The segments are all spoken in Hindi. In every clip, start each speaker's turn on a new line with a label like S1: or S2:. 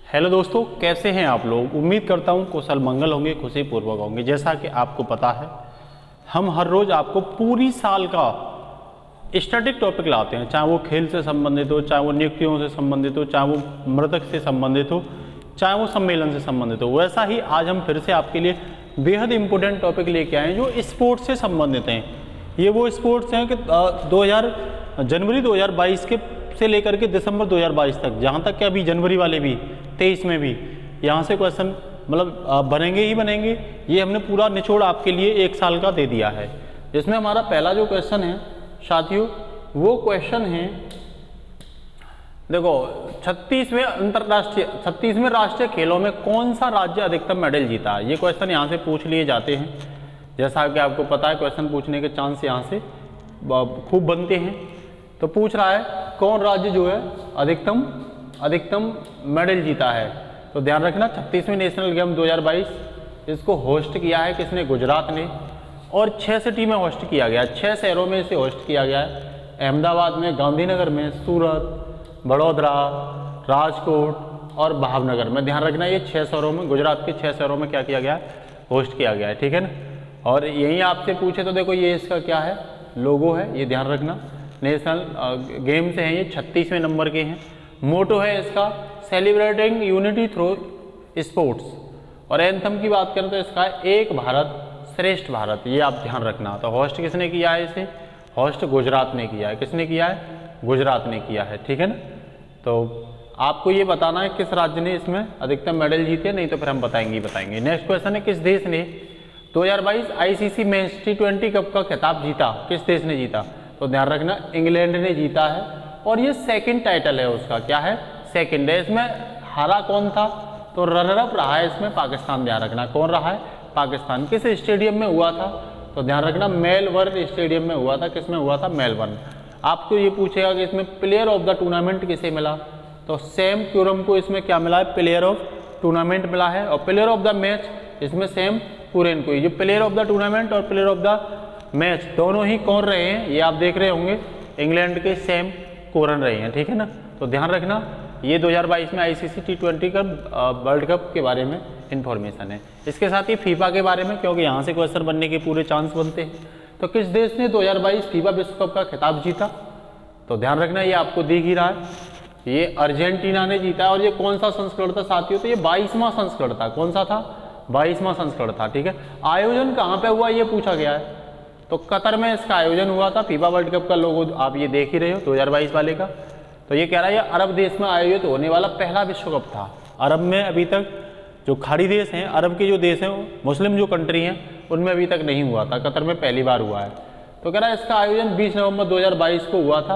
S1: हेलो दोस्तों, कैसे हैं आप लोग। उम्मीद करता हूं कुशल मंगल होंगे, खुशी पूर्वक होंगे। जैसा कि आपको पता है, हम हर रोज़ आपको पूरी साल का स्टैटिक टॉपिक लाते हैं, चाहे वो खेल से संबंधित हो, चाहे वो नियुक्तियों से संबंधित हो, चाहे वो मृतक से संबंधित हो, चाहे वो सम्मेलन से संबंधित हो। वैसा ही आज हम फिर से आपके लिए बेहद इम्पोर्टेंट टॉपिक लेके आए हैं जो स्पोर्ट्स से संबंधित हैं। ये वो स्पोर्ट्स हैं कि जनवरी 2022 के से लेकर के दिसंबर 2022 तक, जहाँ तक कि अभी जनवरी वाले भी 23 में भी यहाँ से क्वेश्चन मतलब बनेंगे ही बनेंगे। ये हमने पूरा निचोड़ आपके लिए एक साल का दे दिया है, जिसमें हमारा पहला जो क्वेश्चन है साथियों, वो क्वेश्चन है, देखो 36वें राष्ट्रीय खेलों में कौन सा राज्य अधिकतम मेडल जीता है। ये क्वेश्चन यहाँ से पूछ लिए जाते हैं। जैसा कि आपको पता है, क्वेश्चन पूछने के चांस यहाँ से खूब बनते हैं। तो पूछ रहा है कौन राज्य जो है अधिकतम मेडल जीता है। तो ध्यान रखना, 36वें नेशनल गेम 2022 इसको होस्ट किया है किसने? गुजरात ने। और 6 सिटी में होस्ट किया गया है, 6 शहरों में इसे होस्ट किया गया है। अहमदाबाद में, गांधीनगर में, सूरत, बड़ौदा, राजकोट और भावनगर में। ध्यान रखना, ये 6 शहरों में, गुजरात के 6 शहरों में क्या किया गया है? होस्ट किया गया है। ठीक है ना। और यहीं आपसे पूछे तो देखो ये इसका क्या है? लोगो है, ये ध्यान रखना। नेशनल गेम्स हैं ये, 36वें नंबर के हैं। मोटो है इसका सेलिब्रेटिंग यूनिटी थ्रू स्पोर्ट्स। और एंथम की बात करें तो इसका एक भारत श्रेष्ठ भारत, ये आप ध्यान रखना। तो होस्ट किसने किया है इसे? होस्ट गुजरात ने किया है। किसने किया है? गुजरात ने किया है। ठीक है ना। तो आपको ये बताना है किस राज्य ने इसमें अधिकतम मेडल जीते, नहीं तो फिर हम बताएंगे। नेक्स्ट क्वेश्चन है, किस देश ने 2022 आईसीसी मेंस T20 कप का खिताब जीता? किस देश ने जीता? तो ध्यान रखना, इंग्लैंड ने जीता है। और ये सेकंड टाइटल है उसका। क्या है? सेकंड है। इसमें हारा कौन था? तो रनर अप रहा है इसमें पाकिस्तान। ध्यान रखना, कौन रहा है? पाकिस्तान। किस स्टेडियम में हुआ था? तो ध्यान रखना, मेलबर्न स्टेडियम में हुआ था। किस में हुआ था? मेलबर्न। आपको ये पूछेगा कि इसमें प्लेयर ऑफ द टूर्नामेंट किसे मिला? तो सैम क्यूरम को इसमें क्या मिला है? प्लेयर ऑफ टूर्नामेंट मिला है। और प्लेयर ऑफ द मैच इसमें सैम कुरेन को। ये प्लेयर ऑफ द टूर्नामेंट और प्लेयर ऑफ द मैच दोनों ही कौन रहे हैं? ये आप देख रहे होंगे, इंग्लैंड के सैम कुरन रहे हैं। ठीक है ना। तो ध्यान रखना, ये 2022 में आईसीसी T20 का वर्ल्ड कप के बारे में इंफॉर्मेशन है। इसके साथ ही फीफा के बारे में, क्योंकि यहाँ से क्वेश्चन बनने के पूरे चांस बनते हैं। तो किस देश ने 2022 फीफा विश्व कप का खिताब जीता? तो ध्यान रखना, ये आपको दिख ही रहा है, ये अर्जेंटीना ने जीता। और ये कौन सा संस्करण था साथियों? तो ये 22वां संस्करण था। कौन सा था? 22वां संस्करण था। ठीक है। आयोजन कहाँ पे हुआ ये पूछा गया है। तो कतर में इसका आयोजन हुआ था। फीफा वर्ल्ड कप का लोगो आप ये देख ही रहे हो 2022 वाले का। तो ये कह रहा है ये अरब देश में आयोजित होने वाला पहला विश्व कप था। अरब में अभी तक जो खाड़ी देश हैं, अरब के जो देश हैं, मुस्लिम जो कंट्री हैं, उनमें अभी तक नहीं हुआ था। कतर में पहली बार हुआ है। तो कह रहा है इसका आयोजन 20 नवंबर 2022 को हुआ था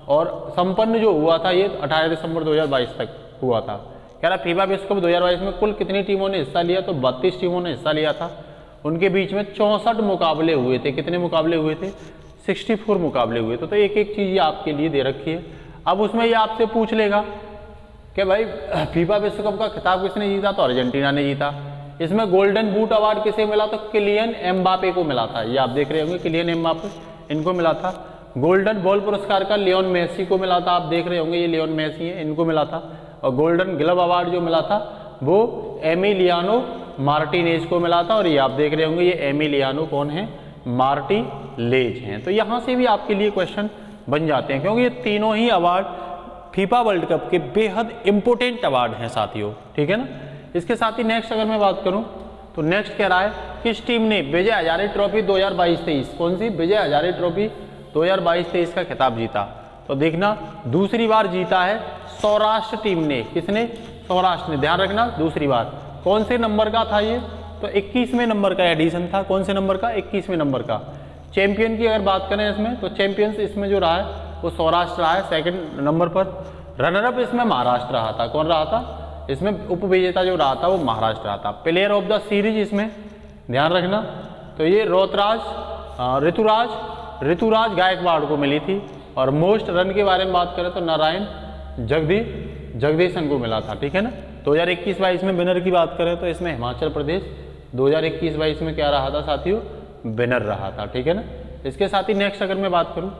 S1: और संपन्न जो हुआ था ये 18 दिसंबर 2022 तक हुआ था। कह रहा फीफा विश्व कप 2022 में कुल कितनी टीमों ने हिस्सा लिया? तो 32 टीमों ने हिस्सा लिया था। उनके बीच में 64 मुकाबले हुए थे। कितने मुकाबले हुए थे? 64 मुकाबले हुए थे। तो एक एक चीज़ ये आपके लिए दे रखी है। अब उसमें ये आपसे पूछ लेगा कि भाई फीफा विश्व कप का खिताब किसने जीता? तो अर्जेंटीना ने जीता। इसमें गोल्डन बूट अवार्ड किसे मिला? तो किलियन एम्बापे को मिला था। ये आप देख रहे होंगे, किलियन एम्बापे, इनको मिला था। गोल्डन बॉल पुरस्कार का लियोन मेसी को मिला था। आप देख रहे होंगे, ये लियोन मेसी है, इनको मिला था। और गोल्डन ग्लव अवार्ड जो मिला था वो एमिलियानो मार्टिनेज को मिला था। और ये आप देख रहे होंगे, ये एमिलियानो कौन है? मार्टिनेज हैं। तो यहाँ से भी आपके लिए क्वेश्चन बन जाते हैं, क्योंकि ये तीनों ही अवार्ड फीफा वर्ल्ड कप के बेहद इंपॉर्टेंट अवार्ड हैं साथियों। ठीक है ना। इसके साथ ही नेक्स्ट अगर मैं बात करूं तो नेक्स्ट कह रहा है किस टीम ने विजय हजारे ट्रॉफी 2022-23, कौन सी? विजय हजारे ट्रॉफी 2022-23 का खिताब जीता? तो देखना, दूसरी बार जीता है सौराष्ट्र टीम ने। किसने? सौराष्ट्र ने। ध्यान रखना, दूसरी बार। कौन से नंबर का था ये? तो 21वें नंबर का एडिशन था। कौन से नंबर का? 21वें नंबर का। चैंपियन की अगर बात करें इसमें, तो चैंपियंस इसमें जो रहा है वो सौराष्ट्र रहा है सेकंड नंबर पर। रनरअप इसमें महाराष्ट्र रहा था। कौन रहा था? इसमें उपविजेता जो रहा था वो महाराष्ट्र रहा था। प्लेयर ऑफ द सीरीज इसमें ध्यान रखना, तो ये ऋतुराज गायकवाड़ को मिली थी। और मोस्ट रन के बारे में बात करें तो नारायण जगदीशन को मिला था। ठीक है ना। 2021-22 में विनर की बात करें तो इसमें हिमाचल प्रदेश 2021-22 में क्या रहा था साथियों? विनर रहा था। ठीक है ना। इसके साथ ही नेक्स्ट अगर मैं बात करूं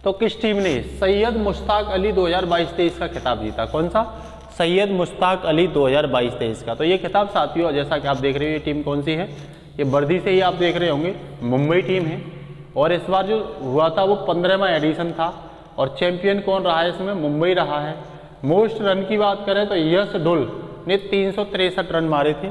S1: तो किस टीम ने सैयद मुश्ताक अली 2022-23 का खिताब जीता? कौन सा? सैयद मुश्ताक अली 2022-23 का। तो ये खिताब साथियों जैसा कि आप देख रहे हो, ये टीम कौन सी है, ये वर्दी से ही आप देख रहे होंगे, मुंबई टीम है। और इस बार जो हुआ था वो 15वां एडिशन था और चैंपियन कौन रहा है इसमें, मुंबई रहा है। मोस्ट रन की बात करें तो यश ढुल ने 363 रन मारे थे,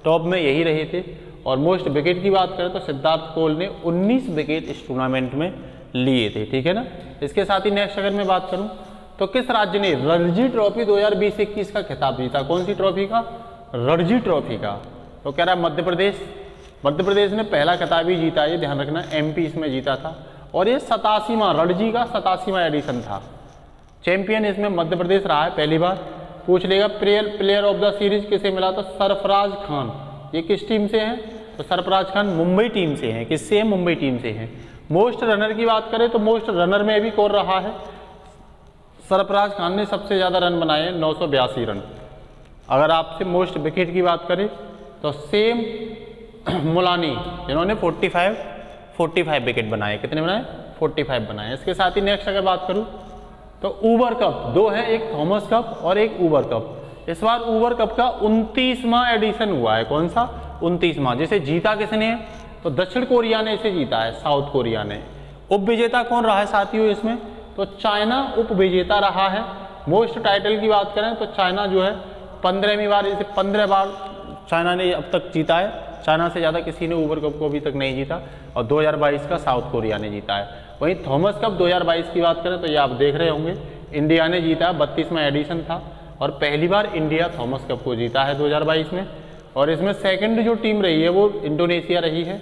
S1: टॉप में यही रहे थे। और मोस्ट विकेट की बात करें तो सिद्धार्थ कोहली ने 19 विकेट इस टूर्नामेंट में लिए थे, ठीक है ना। इसके साथ ही नेक्स्ट अगर मैं बात करूं तो किस राज्य ने रणजी ट्रॉफी 2020-21 का खिताब जीता, कौन सी ट्रॉफी का, रणजी ट्रॉफी का। तो कह रहा है मध्य प्रदेश। मध्य प्रदेश ने पहला खिताब ही जीता, ये ध्यान रखना, एमपी इसमें जीता था। और ये 87वां रणजी का 87वां एडिशन था। चैंपियन इसमें मध्य प्रदेश रहा है पहली बार। पूछ लेगा प्लेयर ऑफ द सीरीज किसे मिला, तो सरफराज खान। ये किस टीम से हैं, तो सरफराज खान मुंबई टीम से हैं। किससे, मुंबई टीम से हैं। मोस्ट रनर की बात करें तो मोस्ट रनर में भी कौन रहा है, सरफराज खान ने सबसे ज़्यादा रन बनाए हैं, 982 रन। अगर आपसे मोस्ट विकेट की बात करें तो सेम मुलानी, इन्होंने 45 विकेट बनाए। कितने बनाए, 45 बनाए। इसके साथ ही नेक्स्ट अगर बात करूं तो ऊबर कप 2 है, एक थॉमस कप और एक ऊबर कप। इस बार ऊबर कप का 29वां एडिशन हुआ है। कौन सा, 29वां। जिसे जीता किसने, तो दक्षिण कोरिया ने इसे जीता है, साउथ कोरिया ने। उप विजेता कौन रहा है साथियों इसमें, तो चाइना उप विजेता रहा है। मोस्ट टाइटल की बात करें तो चाइना जो है 15वीं बार, इसे 15 बार चाइना ने अब तक जीता है। चाइना से ज़्यादा किसी ने ऊबर कप को अभी तक नहीं जीता। और 2022 का साउथ कोरिया ने जीता है। वहीं थॉमस कप 2022 की बात करें तो ये आप देख रहे होंगे, इंडिया ने जीता, 32वां एडिशन था और पहली बार इंडिया थॉमस कप को जीता है 2022 में। और इसमें सेकंड जो टीम रही है वो इंडोनेशिया रही है।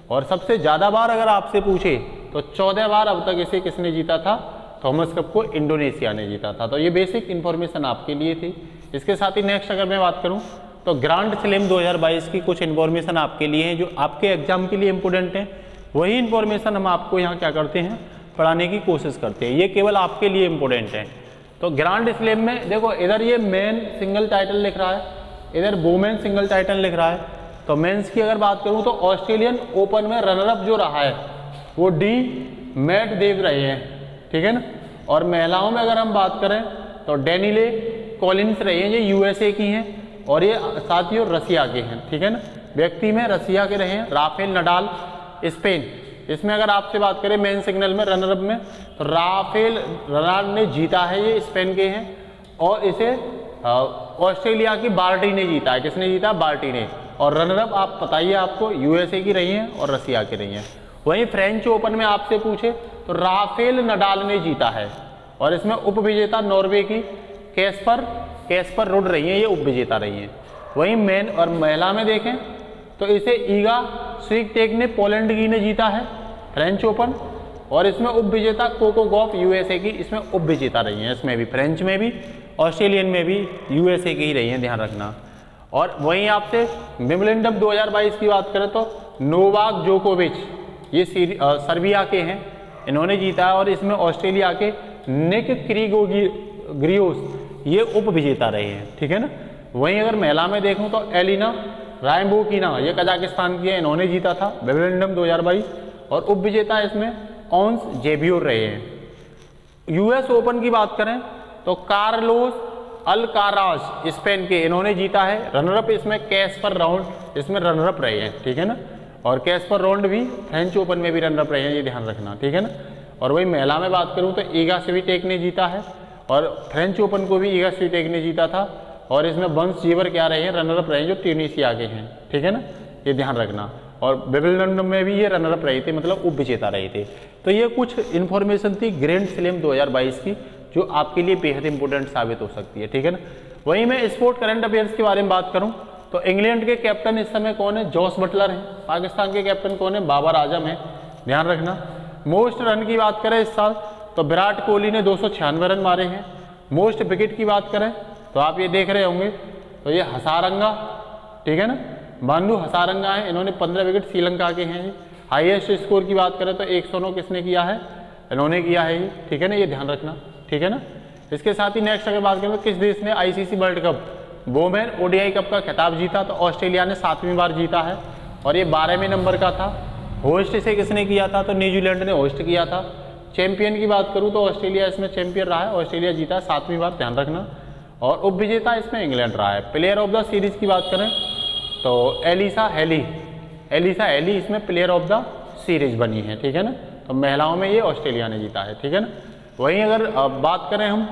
S1: और सबसे ज़्यादा बार अगर आपसे पूछे तो 14 बार अब तक इसे किसने जीता था, थॉमस कप को इंडोनेशिया ने जीता था। तो ये बेसिक इन्फॉर्मेशन आपके लिए थी। इसके साथ ही नेक्स्ट अगर मैं बात करूं तो ग्रांड स्लैम 2022 की कुछ इन्फॉर्मेशन आपके लिए हैं जो आपके एग्जाम के लिए इंपॉर्टेंट हैं। वही इन्फॉर्मेशन हम आपको यहाँ क्या करते हैं, पढ़ाने की कोशिश करते हैं। ये केवल आपके लिए इंपॉर्टेंट है। तो ग्रांड स्लैम में देखो, इधर ये मेन सिंगल टाइटल लिख रहा है, इधर वुमेन सिंगल टाइटल लिख रहा है। तो मेंस की अगर बात करूँ तो ऑस्ट्रेलियन ओपन में रनरअप जो रहा है वो डी मैट देव रहे हैं, ठीक है ना। और महिलाओं में अगर हम बात करें तो डेनिले कॉलिन्स रही हैं, ये यूएसए की हैं और ये साथियों रसिया के हैं, ठीक है ना। व्यक्ति में रसिया के रहे हैं। राफेल नडाल स्पेन, इसमें अगर आपसे बात करें मेन सिग्नल में रनरअप में तो राफेल नडाल ने जीता है, ये स्पेन के हैं। और इसे ऑस्ट्रेलिया की बार्टी ने जीता है। किसने जीता, बार्टी ने। और रनरअप आप बताइए, आपको यूएसए की रही हैं और रसिया की रही हैं। वहीं फ्रेंच ओपन में आपसे पूछे तो राफेल नडाल ने जीता है और इसमें उप विजेता नॉर्वे की कैस्पर रुड रही हैं, ये उप विजेता रही हैं। वहीं मेन और महिला में देखें तो इसे ईगा स्विकटेक ने पोलैंड की ने जीता है फ्रेंच ओपन। और इसमें उप विजेता कोको गॉफ यूएसए की इसमें उप विजेता रही हैं। इसमें भी फ्रेंच में भी ऑस्ट्रेलियन में भी यूएसए की ही रही हैं, ध्यान रखना। और वहीं आपसे विंबलडन 2022 की बात करें तो नोवाक जोकोविच, ये सर्बिया के हैं, इन्होंने जीता है। और इसमें ऑस्ट्रेलिया के निक ग्रियोस ये उप विजेता रहे हैं, ठीक है ना। वहीं अगर महिला में देखूं तो एलिना रायम्बोकिना, ये कजाकिस्तान की है, इन्होंने जीता था विंबलडन 2022। और उप विजेता इसमें ऑन्स जेबियोर रहे हैं। यूएस ओपन की बात करें तो कार्लोस अल्काराज स्पेन के, इन्होंने जीता है। रनरअप इसमें कैस्पर राउंड, इसमें रनरअप रहे हैं, ठीक है ना। और कैस्पर राउंड भी फ्रेंच ओपन में भी रनरअप रहे हैं, ये ध्यान रखना, ठीक है ना। और वही महिला में बात करूं तो ईगा स्विटेक ने जीता है और फ्रेंच ओपन को भी ईगा स्विटेक ने जीता था। और इसमें वंश जीवर क्या रहे हैं, रनरअप रहे हैं, जो ट्यूनीशिया के हैं, ठीक है ना, ये ध्यान रखना। और विंबलडन में भी ये रनरअप रहे थे, मतलब उप विजेता रहे थे। तो ये कुछ इन्फॉर्मेशन थी ग्रैंड स्लैम 2022 की जो आपके लिए बेहद इंपॉर्टेंट साबित हो सकती है, ठीक है ना। वहीं मैं स्पोर्ट करंट अफेयर्स के बारे में बात करूं तो इंग्लैंड के कैप्टन इस समय कौन है, जॉस बटलर हैं। पाकिस्तान के कैप्टन कौन है, बाबर आजम है, ध्यान रखना। मोस्ट रन की बात करें इस साल तो विराट कोहली ने 296 रन मारे हैं। मोस्ट विकेट की बात करें तो आप ये देख रहे होंगे तो ये हसारंगा, ठीक है ना, बांडू हसारंगा है, इन्होंने 15 विकेट श्रीलंका के हैं। हाईएस्ट स्कोर की बात करें तो 109 किसने किया है, इन्होंने किया है ये, ठीक है ना, ये ध्यान रखना, ठीक है ना। इसके साथ ही नेक्स्ट अगर बात करें तो किस देश ने ICC world cup women ODI cup का खिताब जीता, तो ऑस्ट्रेलिया ने 7वीं बार जीता है और ये 12वें नंबर का था। होस्ट इसे किसने किया था, तो न्यूजीलैंड ने होस्ट किया था। चैंपियन की बात करूं तो ऑस्ट्रेलिया इसमें चैंपियन रहा है, ऑस्ट्रेलिया जीता 7वीं बार, ध्यान रखना। और उप विजेता इसमें इंग्लैंड रहा है। प्लेयर ऑफ द सीरीज की बात करें तो एलिसा हेली इसमें प्लेयर ऑफ द सीरीज बनी है, ठीक है ना। तो महिलाओं में ये ऑस्ट्रेलिया ने जीता है, ठीक है ना। वहीं अगर बात करें हम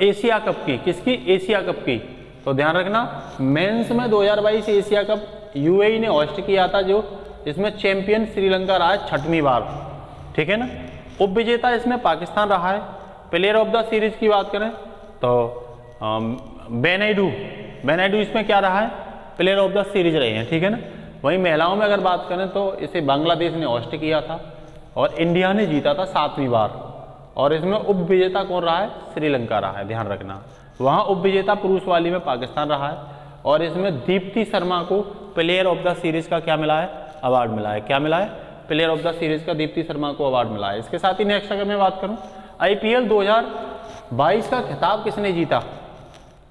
S1: एशिया कप की, किसकी, एशिया कप की, तो ध्यान रखना मेंस में 2022 एशिया कप यूएई ने होस्ट किया था, जो इसमें चैंपियन श्रीलंका रहा है 6वीं बार, ठीक है ना। उप विजेता इसमें पाकिस्तान रहा है। प्लेयर ऑफ द सीरीज की बात करें तो बेनाइडू इसमें क्या रहा है, प्लेयर ऑफ द सीरीज रहे हैं, ठीक है ना। वहीं महिलाओं में अगर बात करें तो इसे बांग्लादेश ने होस्ट किया था और इंडिया ने जीता था 7वीं बार, और इसमें उप विजेता कौन रहा है, श्रीलंका रहा है, ध्यान रखना। वहाँ उप विजेता पुरुष वाली में पाकिस्तान रहा है, और इसमें दीप्ति शर्मा को प्लेयर ऑफ द सीरीज का क्या मिला है, अवार्ड मिला है। क्या मिला है, प्लेयर ऑफ द सीरीज का दीप्ति शर्मा को अवार्ड मिला है। इसके साथ ही नेक्स्ट अगर मैं बात करूँ IPL 2022 का खिताब किसने जीता,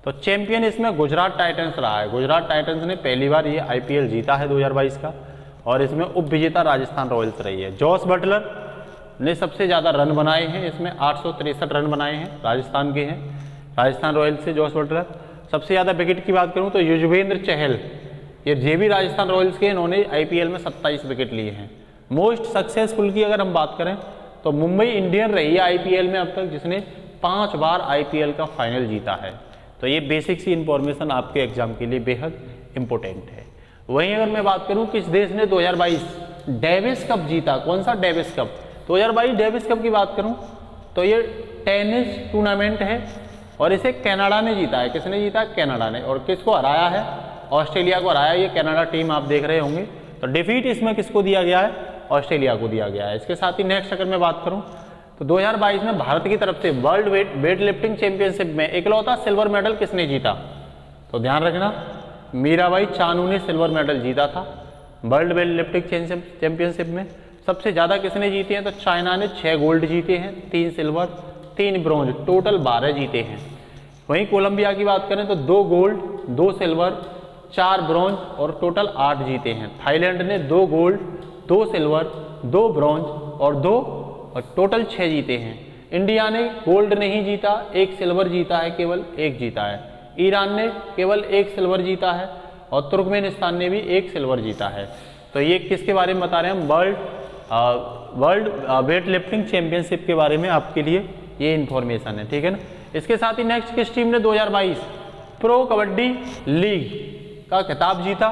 S1: तो चैंपियन इसमें गुजरात टाइटंस रहा है। गुजरात टाइटंस ने पहली बार ये IPL जीता है 2022 का, और इसमें उप विजेता राजस्थान रॉयल्स रही है। जॉस बटलर ने सबसे ज़्यादा रन बनाए हैं, इसमें 863 रन बनाए हैं, राजस्थान के हैं, राजस्थान रॉयल्स से जॉस बटलर। सबसे ज़्यादा विकेट की बात करूं तो युजवेंद्र चहल, ये भी राजस्थान रॉयल्स के, इन्होंने IPL में 27 विकेट लिए हैं। मोस्ट सक्सेसफुल की अगर हम बात करें तो मुंबई इंडियन रही है IPL में अब तक, जिसने 5 बार IPL का फाइनल जीता है। तो ये बेसिक सी इंफॉर्मेशन आपके एग्जाम के लिए बेहद इंपॉर्टेंट है। वहीं अगर मैं बात करूं किस देश ने 2022 डेविस कप जीता, कौन सा डेविस कप, 2022 डेविस कप की बात करूं तो ये टेनिस टूर्नामेंट है, और इसे कनाडा ने जीता है। किसने जीता, कनाडा ने। और किसको हराया है, ऑस्ट्रेलिया को हराया। ये कनाडा टीम आप देख रहे होंगे, तो डिफीट इसमें किसको दिया गया है, ऑस्ट्रेलिया को दिया गया है। इसके साथ ही नेक्स्ट अगर मैं बात करूं तो 2022 में भारत की तरफ से वर्ल्ड वेट लिफ्टिंग चैंपियनशिप में इकलौता सिल्वर मेडल किसने जीता, तो ध्यान रखना मीराबाई चानू ने सिल्वर मेडल जीता था वर्ल्ड वेट लिफ्टिंग चैंपियनशिप में। सबसे ज़्यादा किसने जीते हैं, तो चाइना ने 6 गोल्ड जीते हैं, 3 सिल्वर 3 ब्रॉन्ज, टोटल 12 जीते हैं। वहीं कोलंबिया की बात करें तो 2 गोल्ड 2 सिल्वर 4 ब्रॉन्ज और टोटल 8 जीते हैं। थाईलैंड ने 2 गोल्ड 2 सिल्वर 2 ब्रॉन्ज और 2 और टोटल 6 जीते हैं। इंडिया ने गोल्ड नहीं जीता, 1 सिल्वर जीता है, केवल 1 जीता है। ईरान ने केवल 1 सिल्वर जीता है, और तुर्कमेनिस्तान ने भी 1 सिल्वर जीता है। तो ये किसके बारे में बता रहे हैं, हम वर्ल्ड वेट लिफ्टिंग चैंपियनशिप के बारे में आपके लिए ये इन्फॉर्मेशन है, ठीक है ना। इसके साथ ही नेक्स्ट किस टीम ने 2022 प्रो कबड्डी लीग का खिताब जीता,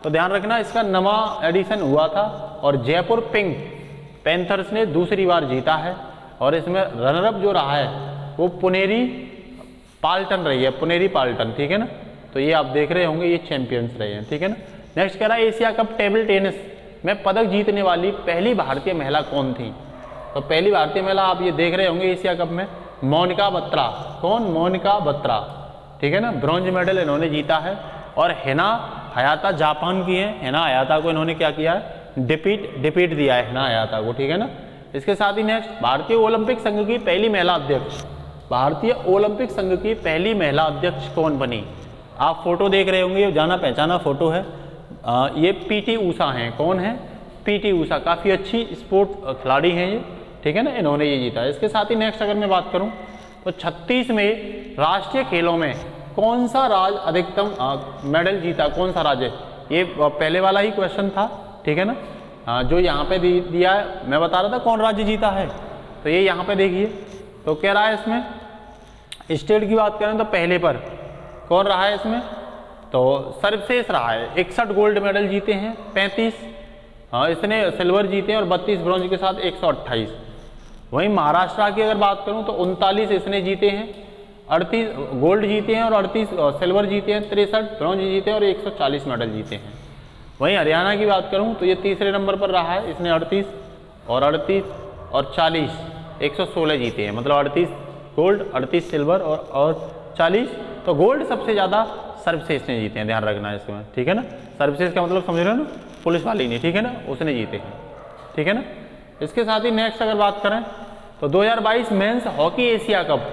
S1: तो ध्यान रखना इसका नवा एडिशन हुआ था, और जयपुर पिंक पैंथर्स ने दूसरी बार जीता है। और इसमें रनरअप जो रहा है वो पुनेरी पाल्टन रही है, पुनेरी पाल्टन, ठीक है ना। तो ये आप देख रहे होंगे, ये चैंपियंस रहे हैं, ठीक है ना। नेक्स्ट कह रहा है एशिया कप टेबल टेनिस में पदक जीतने वाली पहली भारतीय महिला कौन थी, तो पहली भारतीय महिला आप ये देख रहे होंगे एशिया कप में मोनिका बत्रा। कौन, मोनिका बत्रा, ठीक है ना। ब्रॉन्ज मेडल इन्होंने जीता है। और हिना हयाता जापान की है, हिना हयाता को इन्होंने क्या किया है, डिफीट दिया है हिना हयाता को, ठीक है ना। इसके साथ ही नेक्स्ट भारतीय ओलंपिक संघ की पहली महिला अध्यक्ष, भारतीय ओलंपिक संघ की पहली महिला अध्यक्ष कौन बनी, आप फोटो देख रहे होंगे, जाना पहचाना फोटो है। ये PT ऊषा हैं। कौन है, PT ऊषा, काफ़ी अच्छी स्पोर्ट खिलाड़ी हैं ये, ठीक है ना, इन्होंने ये जीता है। इसके साथ ही नेक्स्ट अगर मैं बात करूं तो 36 में राष्ट्रीय खेलों में कौन सा राज्य अधिकतम मेडल जीता, कौन सा राज्य, ये पहले वाला ही क्वेश्चन था, ठीक है ना, जो यहाँ पे दिया है। मैं बता रहा था कौन राज्य जीता है, तो ये यहाँ पे देखिए, तो कह रहा है इसमें स्टेट की बात करें तो पहले पर कौन रहा है इसमें, तो सर्वश्रेष्ठ रहा है। 61 गोल्ड मेडल जीते हैं, 35 इसने सिल्वर जीते हैं और 32 ब्रॉन्ज के साथ 128। वहीं महाराष्ट्र की अगर बात करूं तो 39 इसने जीते हैं, 38 गोल्ड जीते हैं और 38 सिल्वर जीते हैं, 63 ब्रॉन्ज जीते हैं और 140 मेडल जीते हैं। वहीं हरियाणा की बात करूं तो ये तीसरे नंबर पर रहा है, इसने 38 और 40 116 जीते हैं, मतलब 38 गोल्ड 38 सिल्वर और 40। तो गोल्ड सबसे ज़्यादा सर्वश्रेष्ठ ने जीते हैं, ध्यान रखना है इसमें, ठीक है ना। सर्वश्रेष्ठ का मतलब समझ रहे हो ना, पुलिस वाली नहीं, ठीक है ना, उसने जीते हैं, ठीक है ना। इसके साथ ही नेक्स्ट अगर बात करें तो 2022 men's hockey Asia cup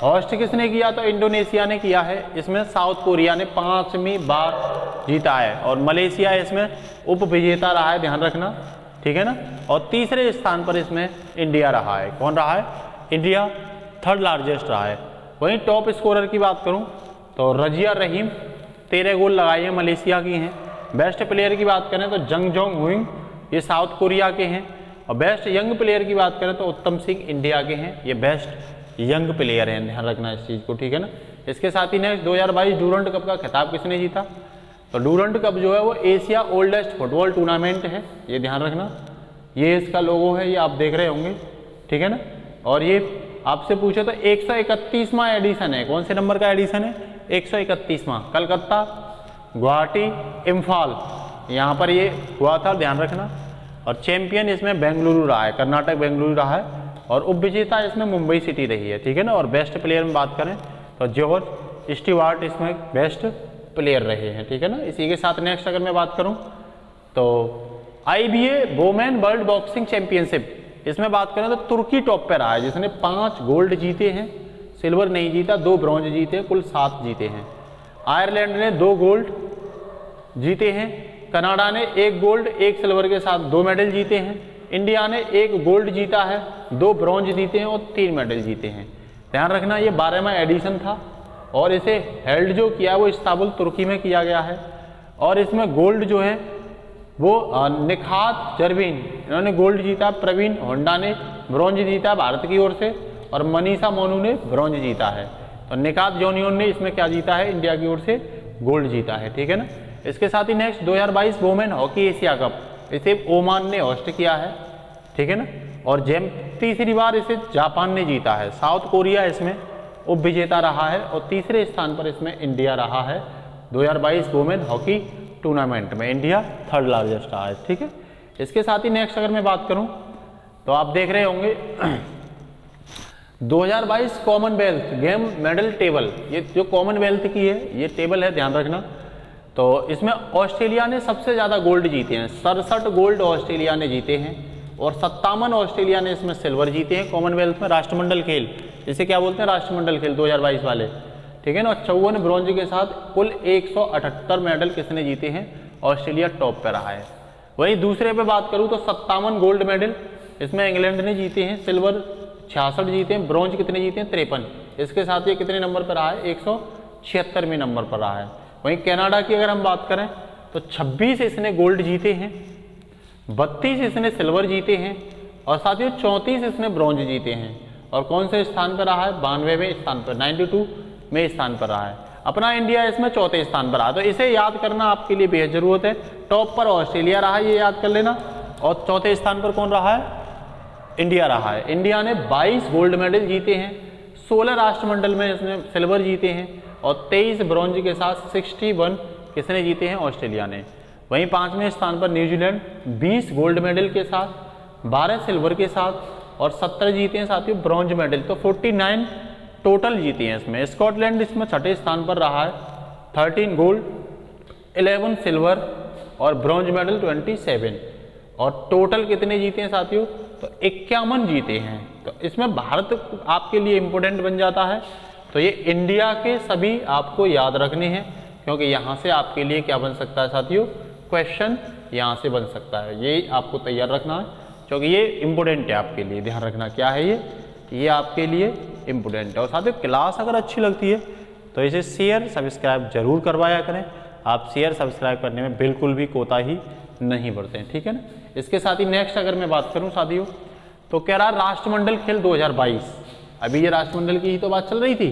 S1: host किसने किया, तो इंडोनेशिया ने किया है। इसमें साउथ कोरिया ने 5वीं बार जीता है और मलेशिया इसमें उप विजेता रहा है, ध्यान रखना, ठीक है ना। और तीसरे स्थान पर इसमें इंडिया रहा है। कौन रहा है, इंडिया 3rd लार्जेस्ट रहा है। वहीं टॉप स्कोरर की बात करूं तो रजिया रहीम 13 गोल लगाए हैं, मलेशिया की हैं। बेस्ट प्लेयर की बात करें तो जंग जोंग हुइंग, ये साउथ कोरिया के हैं। और बेस्ट यंग प्लेयर की बात करें तो उत्तम सिंह इंडिया के हैं, ये बेस्ट यंग प्लेयर हैं, ध्यान रखना इस चीज़ को, ठीक है ना। इसके साथ ही नेक्स्ट 2022 डूरंट कप का खिताब किसने जीता? तो डूरंट कप जो है वो एशिया ओल्डेस्ट फुटबॉल टूर्नामेंट है, ये ध्यान रखना। ये इसका लोगो है, ये आप देख रहे होंगे, ठीक है ना। और ये आपसे पूछे तो 131वां एडिशन है। कौन से नंबर का एडिशन है? 131वां। कलकत्ता, गुवाहाटी, इम्फाल, यहाँ पर ये हुआ था, ध्यान रखना। और चैंपियन इसमें बेंगलुरु रहा है, कर्नाटक बेंगलुरु रहा है। और उपविजेता इसमें मुंबई सिटी रही है, ठीक है ना। और बेस्ट प्लेयर में बात करें तो जॉर्ज स्टीवार्ट इसमें बेस्ट प्लेयर रहे हैं, ठीक है ना। इसी के साथ नेक्स्ट अगर मैं बात करूं तो IBA women world boxing championship, इसमें बात करें तो तुर्की टॉप पे रहा है, जिसने 5 गोल्ड जीते हैं, सिल्वर नहीं जीता, 2 ब्रॉन्ज जीते हैं, कुल 7 जीते हैं। आयरलैंड ने 2 गोल्ड जीते हैं, कनाडा ने 1 गोल्ड 1 सिल्वर के साथ 2 मेडल जीते हैं, इंडिया ने 1 गोल्ड जीता है, 2 ब्रॉन्ज जीते हैं और 3 मेडल जीते हैं। ध्यान रखना ये 12वां एडिशन था और इसे हेल्ड जो किया वो इस्तांबुल तुर्की में किया गया है। और इसमें गोल्ड जो है वो निखात जरवीन, इन्होंने गोल्ड जीता, प्रवीण होंडा ने ब्रॉन्ज जीता भारत की ओर से, और मनीषा मोनू ने ब्रॉन्ज जीता है। तो निखात जोनियोन ने इसमें क्या जीता है? इंडिया की ओर से गोल्ड जीता है, ठीक है ना। इसके साथ ही next 2022 women hockey Asia cup, इसे ओमान ने होस्ट किया है, ठीक है ना। और तीसरी बार इसे जापान ने जीता है। साउथ कोरिया इसमें उपविजेता रहा है और तीसरे स्थान पर इसमें इंडिया रहा है। 2022 वोमेन हॉकी टूर्नामेंट में इंडिया 3rd लार्जेस्ट रहा है, ठीक है। इसके साथ ही नेक्स्ट अगर मैं बात करूं तो आप देख रहे होंगे 2022 कॉमनवेल्थ गेम मेडल टेबल, ये जो कॉमनवेल्थ की है ये टेबल है, ध्यान रखना। तो इसमें ऑस्ट्रेलिया ने सबसे ज़्यादा गोल्ड जीते हैं, 67 गोल्ड ऑस्ट्रेलिया ने जीते हैं और 57 ऑस्ट्रेलिया ने इसमें सिल्वर जीते हैं। कॉमनवेल्थ में राष्ट्रमंडल खेल, इसे क्या बोलते हैं? राष्ट्रमंडल खेल 2022 वाले, ठीक है ना। 54 ब्रॉन्ज के साथ कुल 178 मेडल किसने जीते हैं? ऑस्ट्रेलिया टॉप पे रहा है। वहीं दूसरे पे बात करूँ तो 57 गोल्ड मेडल इसमें इंग्लैंड ने जीते हैं, सिल्वर 66 जीते हैं, ब्रॉन्ज कितने जीते हैं? 53। इसके साथ ये कितने नंबर पर रहा है? 176वें नंबर पर रहा है। वहीं कनाडा की अगर हम बात करें तो 26 इसने गोल्ड जीते हैं, 32 इसने सिल्वर जीते हैं और साथियों 34 इसने ब्रॉन्ज जीते हैं। और कौन से स्थान पर रहा है? 92वें स्थान पर, 92 में स्थान पर रहा है। अपना इंडिया इसमें 4थे स्थान पर रहा। तो इसे याद करना आपके लिए बेहद जरूरत है। टॉप पर ऑस्ट्रेलिया रहा है, ये याद कर लेना। और 4थे स्थान पर कौन रहा है? इंडिया रहा है। इंडिया ने 22 गोल्ड मेडल जीते हैं, 16 राष्ट्रमंडल में इसने सिल्वर जीते हैं और 23 ब्रॉन्ज के साथ 61 किसने जीते हैं? ऑस्ट्रेलिया ने। वहीं 5वें स्थान पर न्यूजीलैंड 20 गोल्ड मेडल के साथ, 12 सिल्वर के साथ और 17 जीते हैं साथियों ब्रॉन्ज मेडल, तो 49 टोटल जीती हैं इसमें। स्कॉटलैंड इसमें 6ठे स्थान पर रहा है, 13 गोल्ड, 11 सिल्वर और ब्रॉन्ज मेडल 27। और टोटल कितने जीते हैं साथियों? तो 51 जीते हैं। तो इसमें भारत आपके लिए इंपॉर्टेंट बन जाता है। तो ये इंडिया के सभी आपको याद रखने हैं, क्योंकि यहाँ से आपके लिए क्या बन सकता है साथियों? क्वेश्चन यहाँ से बन सकता है। ये आपको तैयार रखना है, क्योंकि ये इंपॉर्टेंट है आपके लिए। ध्यान रखना क्या है ये आपके लिए इंपॉर्टेंट है। और साथियों क्लास अगर अच्छी लगती है तो इसे शेयर सब्सक्राइब जरूर करवाया करें। आप शेयर सब्सक्राइब करने में बिल्कुल भी कोताही नहीं बरतें हैं, ठीक है ना। इसके साथ ही नेक्स्ट अगर मैं बात करूं साथियों तो कह रहा राष्ट्रमंडल खेल 2022, अभी ये राष्ट्रमंडल की ही तो बात चल रही थी।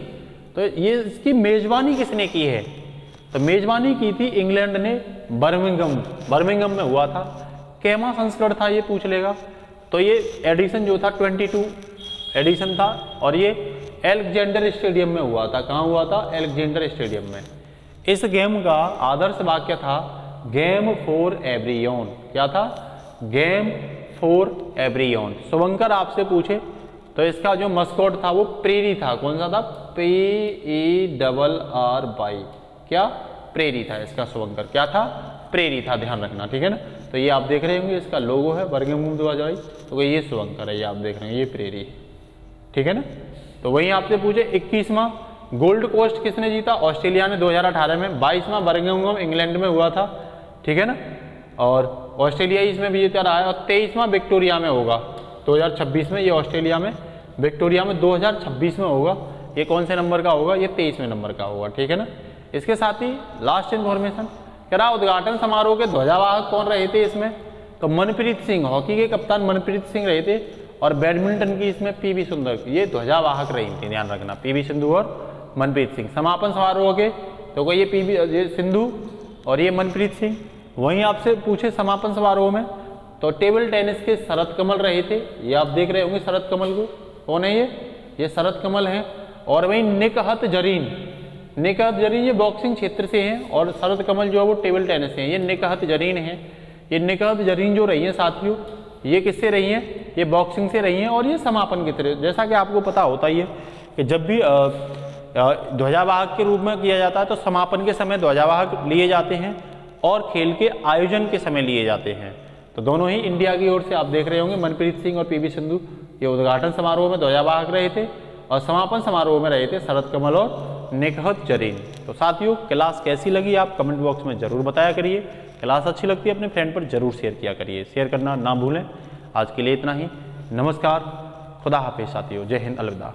S1: तो ये इसकी मेजबानी किसने की है? तो मेजबानी की थी इंग्लैंड ने, बर्मिंघम में हुआ था। कैमा संस्करण था ये पूछ लेगा। तो ये एडिशन जो था 22 एडिशन था और ये एलेक्जेंडर स्टेडियम में हुआ था। कहाँ हुआ था? एलेक्जेंडर स्टेडियम में। इस गेम का आदर्श वाक्य था गेम फॉर एवरीवन। क्या था? Game for everyone. शुभंकर आपसे पूछे तो इसका जो मस्कॉट था वो प्रेरी था। कौन सा था? PERRY। क्या? प्रेरी था इसका। शुभंकर क्या था? प्रेरी था, ध्यान रखना, ठीक है ना। तो ये आप देख रहे होंगे इसका लोगो है बर्मिंघम 2022, तो ये शुभंकर है, ये आप देख रहे हैं, ये प्रेरी है, ठीक है ना। तो वहीं आपसे पूछे 21वां गोल्ड कोस्ट किसने जीता? ऑस्ट्रेलिया ने 2018 में। 22वां बर्मिंघम इंग्लैंड में हुआ था, ठीक है ना। और ऑस्ट्रेलिया इसमें विजेता रहा है। और 23वां विक्टोरिया में होगा 2026 में। ये ऑस्ट्रेलिया में, विक्टोरिया में 2026 में होगा। ये कौन से नंबर का होगा, ये 23वें नंबर का होगा, ठीक है ना। इसके साथ ही लास्ट इन्फॉर्मेशन कह रहा उद्घाटन समारोह के ध्वजावाहक कौन रहे थे इसमें, तो मनप्रीत सिंह, हॉकी के कप्तान मनप्रीत सिंह रहे थे, और बैडमिंटन की इसमें पीवी सुंदर, ये ध्वजावाहक रही थी, ध्यान रखना, पीवी सिंधु और मनप्रीत सिंह। समापन समारोह के तो कोई ये सिंधु और ये मनप्रीत सिंह। वहीं आपसे पूछे समापन समारोह में तो टेबल टेनिस के शरद कमल रहे थे, ये आप देख रहे होंगे शरद कमल को, कौन है ये शरद कमल हैं। और वहीं निकहत जरीन ये बॉक्सिंग क्षेत्र से हैं, और शरद कमल जो है वो टेबल टेनिस से हैं, ये निकहत जरीन हैं। ये निकहत जरीन जो रही हैं साथियों, ये किससे रही हैं, ये बॉक्सिंग से रही हैं, और ये समापन की तरह, जैसा कि आपको पता होता ही है कि जब भी ध्वजावाहक के रूप में किया जाता है तो समापन के समय ध्वजावाहक लिए जाते हैं और खेल के आयोजन के समय लिए जाते हैं। तो दोनों ही इंडिया की ओर से आप देख रहे होंगे, मनप्रीत सिंह और पीवी सिंधु ये उद्घाटन समारोह में ध्वजावाहक रहे थे, और समापन समारोह में रहे थे शरद कमल और निकहत जरीन। तो साथियों क्लास कैसी लगी आप कमेंट बॉक्स में जरूर बताया करिए। क्लास अच्छी लगती है अपने फ्रेंड पर जरूर शेयर किया करिए, शेयर करना ना भूलें। आज के लिए इतना ही, नमस्कार, खुदा हाफिज़ साथियों, जय हिंद, अलविदा।